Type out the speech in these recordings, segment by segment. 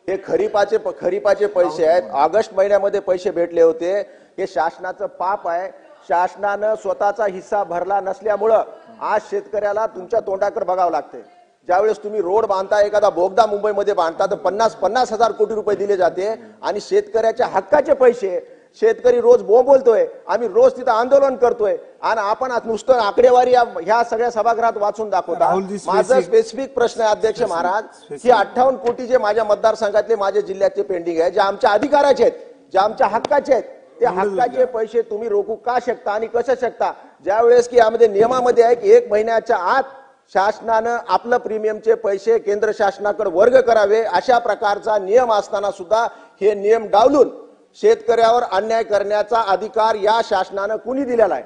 हे खरीपाचे पैसे आहेत। ऑगस्ट महिन्यामध्ये पैसे भेटले होते। हे शासनाचं पाप आहे। शासनानं स्वतःचा हिस्सा भरला नसल्यामुळं आज शेतकऱ्याला तुमच्या तोंडाकडे बघावं लागते। ज्यावेळेस तुम्ही रोड बांधता, एखादा बोगदा मुंबईमध्ये बांधता, तर 50 हजार कोटी रुपये दिले जाते आणि शेतकऱ्याच्या हक्काचे पैसे शेतकरी रोज बोलतोय, आम्ही रोज तिथं आंदोलन करतोय आणि आपण नुसतं आकडेवारी ह्या सगळ्या सभागृहात वाचून दाखवता। माझा स्पेसिफिक प्रश्न आहे अध्यक्ष महाराज, ही 58 कोटी जे माझ्या मतदारसंघातले माझ्या जिल्ह्याचे पेंडिंग आहे, जे आमच्या अधिकाराचे आहेत, जे आमच्या हक्काचे आहेत, ते हक्काचे पैसे तुम्ही रोखू का शकता आणि कसं शकता? ज्यावेळेस की यामध्ये नियमामध्ये आहे की 1 महिन्याच्या आत शासनानं आपलं प्रीमियमचे पैसे केंद्र शासनाकडे वर्ग करावे, अशा प्रकारचा नियम असताना सुद्धा हे नियम डावलून शेतकऱ्यावर अन्याय करण्याचा अधिकार या शासनानं कुणी दिलेला आहे?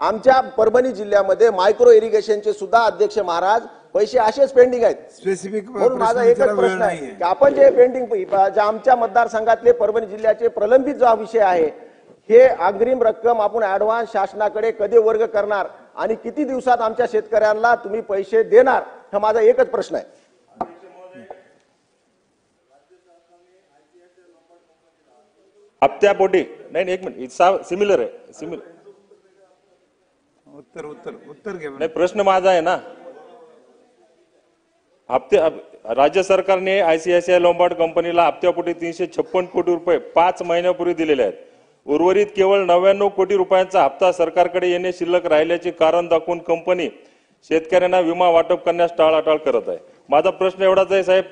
आमच्या परभणी जिल्ह्यामध्ये मायक्रो इरिगेशनचे सुद्धा अध्यक्ष महाराज पैसे असेच पेंडिंग आहेत। स्पेसिफिक माझा एकच प्रश्न आहे की आपण जे पेंडिंग आमच्या मतदारसंघातले परभणी जिल्ह्याचे प्रलंबित जो विषय आहे, हे अग्रिम रक्कम आपण ऍडव्हान्स शासनाकडे कधी वर्ग करणार आणि किती दिवसात आमच्या शेतकऱ्यांना तुम्ही पैसे देणार? हा माझा एकच प्रश्न आहे। हप्त्यापोटी नाही, एक मिनिट, सिमिलर आहे, सिमिलर उत्तर घे नाही, प्रश्न माझा आहे ना। राज्य सरकारने आयसीआयसीआय लोंबार्ड कंपनीला हप्त्यापोटी 356 कोटी रुपये 5 महिन्यापूर्वी दिलेले आहेत। उर्वरित केवळ 99 कोटी रुपयांचा हप्ता सरकारकडे येणे शिल्लक राहिल्याचे कारण दाखवून कंपनी शेतकऱ्यांना विमा वाटप करण्यास टाळाटाळ करत आहे। माझा प्रश्न एवढाच आहे साहेब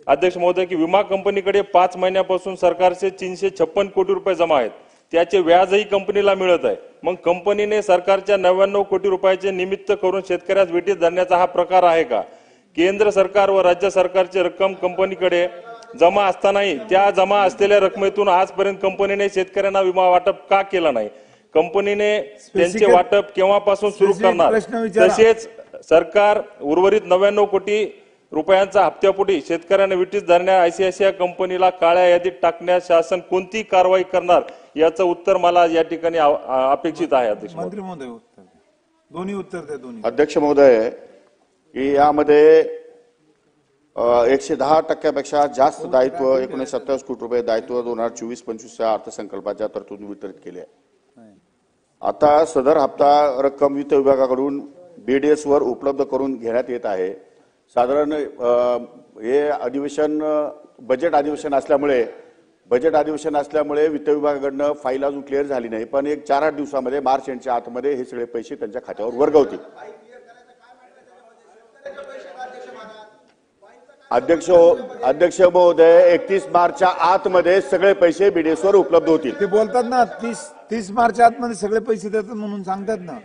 अध्यक्ष महोदय की विमा कंपनीकडे 5 महिन्यापासून सरकारचे 356 कोटी रुपये जमा आहेत, त्याचे व्याजही कंपनीला मिळत आहे। मग कंपनीने सरकारच्या 99 कोटी रुपयाचे निमित्त करून शेतकऱ्यास वेठीस धरण्याचा हा प्रकार आहे का? केंद्र सरकार व राज्य सरकारची रक्कम कंपनीकडे जमा असतानाही त्या जमा असलेल्या रकमेतून आजपर्यंत कंपनीने शेतकऱ्यांना विमा वाटप का केला नाही? कंपनीने त्यांचे वाटप केव्हापासून सुरू करणार? तसेच सरकार उर्वरित 99 कोटी रुपयांचा हप्त्यापोटी शेतकऱ्यांना विटीस धरण्या आयसीआयसीआय कंपनीला काळ्या यादीत टाकण्यास शासन कोणती कारवाई करणार, याचं उत्तर मला या ठिकाणी अपेक्षित आहे। अध्यक्ष मंत्री महोदय दोन्ही उत्तर द्या। दोन्ही अध्यक्ष महोदय की यामध्ये 110% जास्त दायित्व 1927 कोटी रुपये दायित्व 2024-25 अर्थसंकल्पाच्या तरतूद वितरित केले आहे। आता सदर हप्ता रक्कम वित्त विभागाकडून बीडीएस वर उपलब्ध करून घेण्यात येत आहे। साधारण हे अधिवेशन बजेट अधिवेशन असल्यामुळे वित्त विभागाकडनं फाईल अजून क्लिअर झाली नाही, पण एक 4-8 दिवसामध्ये मार्च एंडच्या आतमध्ये हे सगळे पैसे त्यांच्या खात्यावर वर्ग होतील। अध्यक्ष महोदय 31 मार्चच्या आतमध्ये सगळे पैसे बीडीएस वर उपलब्ध होतील। ते बोलतात ना 30 मार्चच्या आतमध्ये सगळे पैसे देतात म्हणून सांगतात ना।